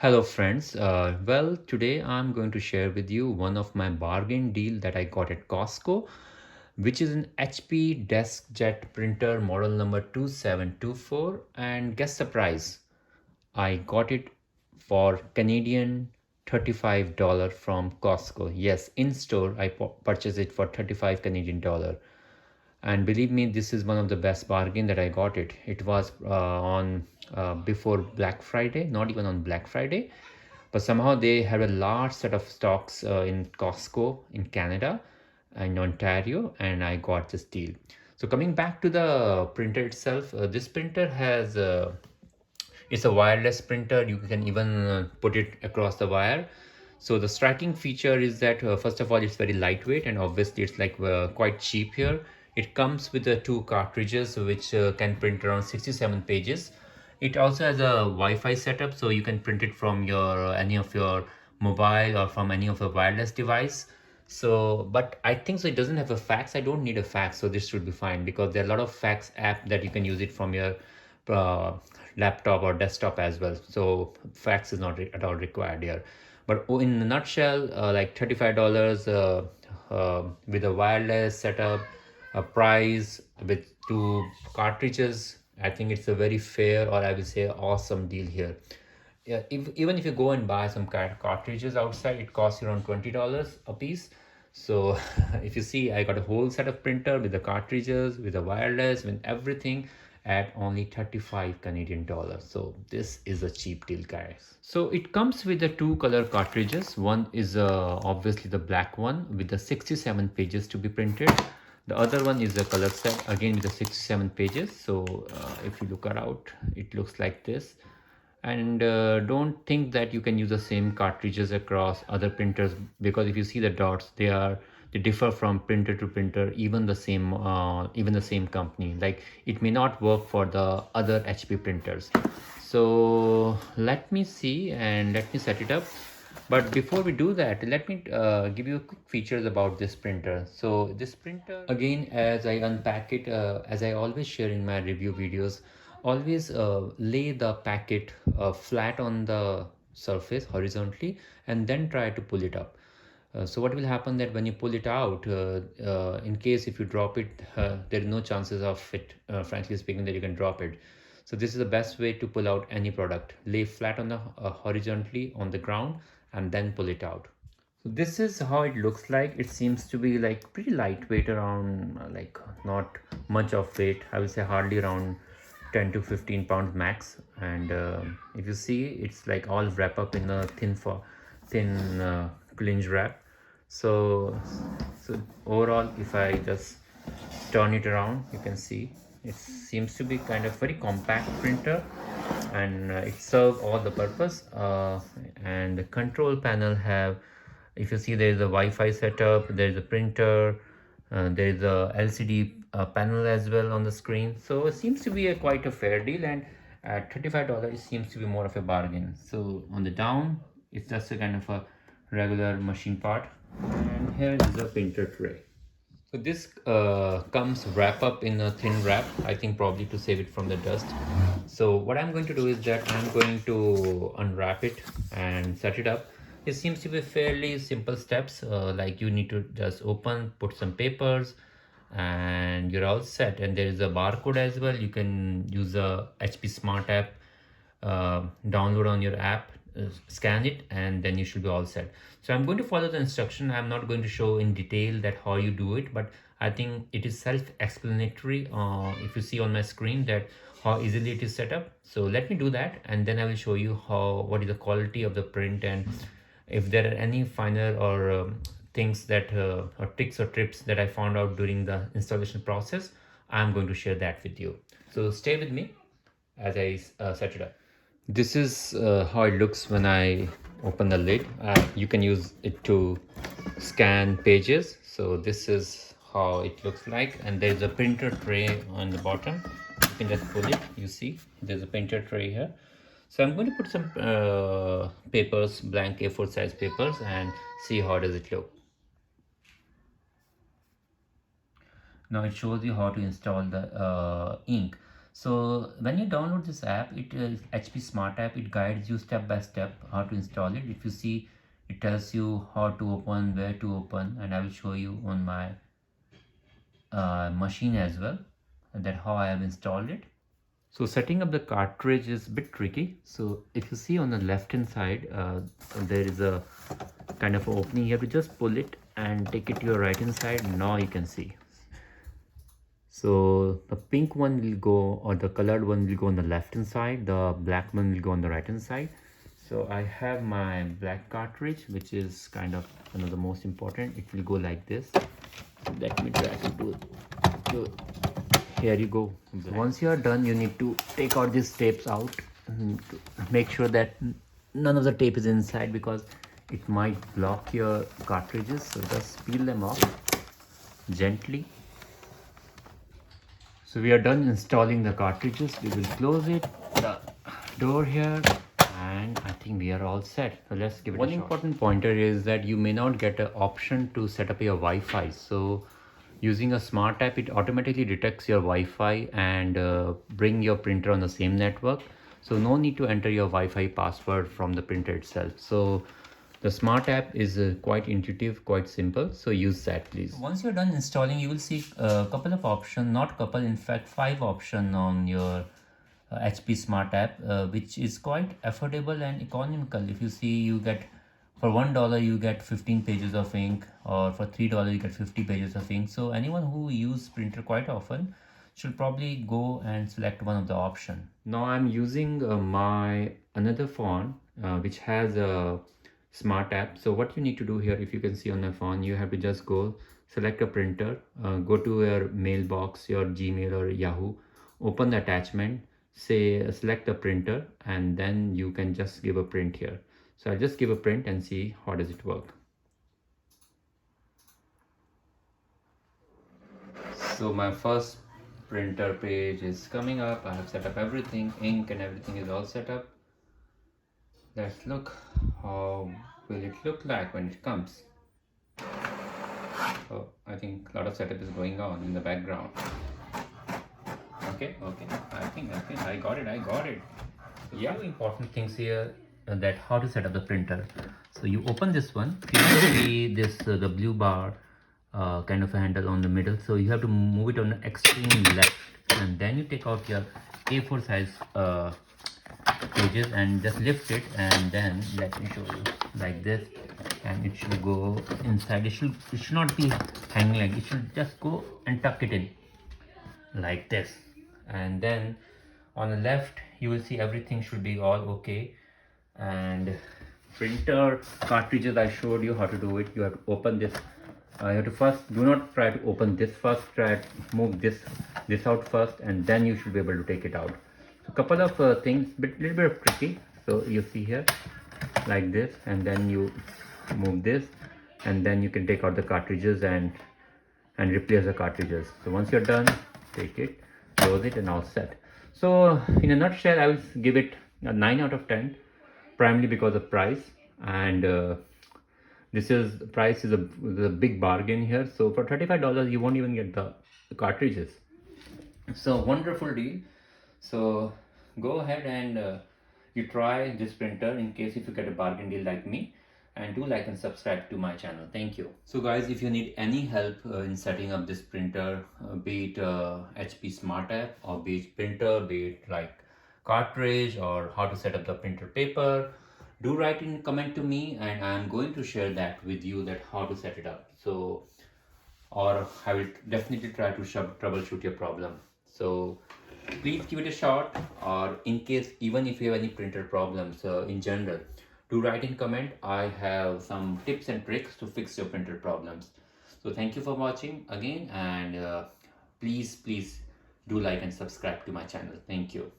Hello friends. Well, today I'm going to share with you one of my bargain deal that I got at Costco, which is an HP Deskjet printer model number 2724, and guess the price. I got it for Canadian $35 from Costco. Yes, in store I purchased it for 35 Canadian dollar, and believe me, this is one of the best bargain that I got it was on before Black Friday, not even on Black Friday, but somehow they had a large set of stocks in Costco in Canada and Ontario, and I got this deal. So coming back to the printer itself, this printer has it's a wireless printer. You can even put it across the wire. So the striking feature is that first of all, it's very lightweight, and obviously it's like quite cheap here. It comes with the two cartridges which can print around 67 pages. It also has a Wi-Fi setup, so you can print it from your any of your mobile or from any of your wireless device. So, but I think so it doesn't have a fax. I don't need a fax, so this should be fine because there are a lot of fax app that you can use it from your uh, laptop or desktop as well. So fax is not at all required here. But in a nutshell, like $35 with a wireless setup, a price with two cartridges. I think it's a very fair, or I will say awesome deal here. Yeah, even if you go and buy some cartridges outside, it costs you around $20 a piece. So if you see, I got a whole set of printer with the cartridges, with the wireless, with everything at only 35 Canadian dollars. So this is a cheap deal, guys. So it comes with the two color cartridges. One is obviously the black one with the 67 pages to be printed. The other one is the color set, again with the 67 pages. So if you look around, it looks like this. And don't think that you can use the same cartridges across other printers, because if you see the dots, they differ from printer to printer, even the same company. Like, it may not work for the other HP printers. So let me see and let me set it up. But before we do that, let me give you quick features about this printer. So this printer, again, as I unpack it, as I always share in my review videos, always lay the packet flat on the surface horizontally, and then try to pull it up. So what will happen that when you pull it out, in case if you drop it, there is no chances of it, frankly speaking, that you can drop it. So this is the best way to pull out any product. Lay flat on the horizontally on the ground, and then pull it out. So this is how it looks like. It seems to be like pretty lightweight, around like not much of weight. I will say hardly around 10 to 15 pounds max. And if you see, it's like all wrap up in a thin clinch wrap. So overall, if I just turn it around, you can see it seems to be kind of very compact printer, and it serves all the purpose. And the control panel have, if you see, there is a Wi-Fi setup, there is a printer, there is a LCD panel as well on the screen. So it seems to be a quite a fair deal, and at $35 it seems to be more of a bargain. So on the down, it's just a kind of a regular machine part, and here is the printer tray. So this comes wrap up in a thin wrap, I think probably to save it from the dust. So what I'm going to do is that I'm going to unwrap it and set it up. It seems to be fairly simple steps, like you need to just open, put some papers, and you're all set. And there is a barcode as well. You can use a HP Smart app, download on your app, scan it, and then you should be all set. So I'm going to follow the instruction. I'm not going to show in detail that how you do it, but I think it is self-explanatory. If you see on my screen that how easily it is set up. So let me do that, and then I will show you what is the quality of the print, and if there are any finer or things that or tricks or tips that I found out during the installation process, I'm going to share that with you. So stay with me as I set it up. This is how it looks when I open the lid. You can use it to scan pages. So this is how it looks like, and there's a printer tray on the bottom. You can just pull it. You see there's a printer tray here. So I'm going to put some papers, blank A4 size papers, and see how does it look. Now it shows you how to install the ink. So when you download this app, it is HP Smart app. It guides you step by step how to install it. If you see, it tells you how to open, where to open, and I will show you on my machine as well, that how I have installed it. So setting up the cartridge is a bit tricky. So if you see on the left hand side, there is a kind of opening. You have to just pull it and take it to your right hand side. Now you can see. So the pink one will go, or the colored one will go on the left hand side. The black one will go on the right hand side. So I have my black cartridge, which is kind of one of the most important. It will go like this. Let me try to do it. Here you go. So once you are done, you need to take out these tapes out to make sure that none of the tape is inside, because it might block your cartridges. So just peel them off gently. So we are done installing the cartridges. We will close it, the door here, and I think we are all set. So let's give it a shot. One important pointer is that you may not get an option to set up your Wi-Fi. So using a smart app, it automatically detects your Wi-Fi and bring your printer on the same network. So no need to enter your Wi-Fi password from the printer itself. So the smart app is quite intuitive, quite simple. So use that, please. Once you're done installing, you will see a couple of options, not couple, in fact 5 options on your HP smart app, which is quite affordable and economical. If you see, you get for $1 you get 15 pages of ink, or for $3 you get 50 pages of ink. So anyone who use printer quite often should probably go and select one of the option. Now I'm using my another phone which has a smart app. So what you need to do here, if you can see on my phone, you have to just go select a printer, go to your mailbox, your Gmail or Yahoo, open the attachment, say select the printer, and then you can just give a print here. So I'll just give a print and see how does it work. So my first printer page is coming up. I have set up everything, ink and everything is all set up. Let's look how will it look like when it comes. Oh, I think a lot of setup is going on in the background. Okay, I think I got it. Yeah, important things here, that how to set up the printer. So you open this one, you see this the blue bar kind of a handle on the middle. So you have to move it on the extreme left, and then you take out your A4 size pages and just lift it, and then let me show you like this, and it should go inside. It should not be hanging, like it should just go and tuck it in like this. And then on the left you will see everything should be all okay. And printer cartridges, I showed you how to do it. You have to open this, you have to first, do not try to open this first, try to move this out first, and then you should be able to take it out. So couple of things, little bit of tricky. So you see here like this, and then you move this, and then you can take out the cartridges and replace the cartridges. So once you're done, take it, close it, and all set. So in a nutshell, I will give it a 9 out of 10, primarily because of price. And price is a big bargain here. So for $35 you won't even get the cartridges. So wonderful deal. So go ahead and you try this printer in case if you get a bargain deal like me. And do like and subscribe to my channel. Thank you. So guys, if you need any help in setting up this printer, be it HP Smart app, or be it printer, be it like cartridge, or how to set up the printer paper, do write in comment to me, and I'm going to share that with you, that how to set it up. So, or I will definitely try to troubleshoot your problem. So please give it a shot, or in case even if you have any printer problems in general, do write in comment. I have some tips and tricks to fix your printer problems. So thank you for watching again, and please do like and subscribe to my channel. Thank you.